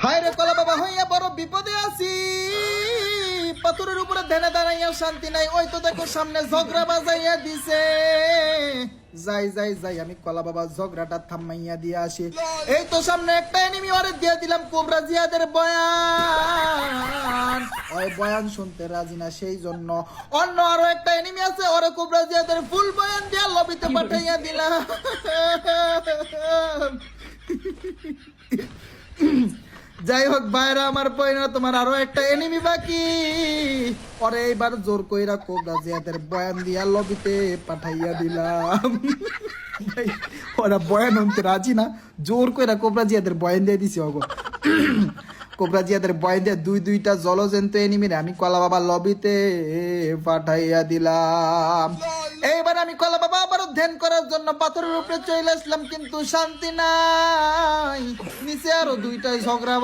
হায় রে কলা বাবা হইয়া বড় বিপদে আছি, পাথরের উপরে ধ্যানে দাঁড়াইয়া শান্তি নাই। ওই তো দেখো সামনে ঝগড়া বাজাইয়া দিছে। যাই যাই যাই, আমি কলা বাবা ঝগড়াটা থামাইয়া দিয়ে আসি। এই তো সামনে একটা এনিমি ওরে দিয়ে দিলাম কোবরা জিয়াদের বয়ান। ওই বয়ান শুনতে রাজি না, সেই জন্য অন্য আরো একটা এনিমি আছে, ওরে কোবরা জিয়াদের ফুল বয়ান দিয়া লবিতে পাঠাইয়া দিলাম। যাই হোক ভাইরা আমার পয়না, তোমার আরো একটা এনিমি বাকি। পরে এইবার জোর কইরা কোবরা জিয়াদের বয়ান দিয়া লবিতে পাঠাইয়া দিলাম। ওরা বয়ান শুনতে রাজি না, জোর কইরা কোবরা জিয়াদের বয়ান দিয়ে দিছি। ওগো কোবরা জিয়াদের বয়ান দিয়ে দুইটা জলজন্ত এনিমিরে আমি কলা বাবা লবিতে পাঠাইয়া দিলাম। এইবার আমি কলা বাবা আবারও ধ্যান করার জন্য পাথরের উপরে চলে আসলাম, কিন্তু শান্তি নাই। নিচে আরো দুইটা ঝগড়া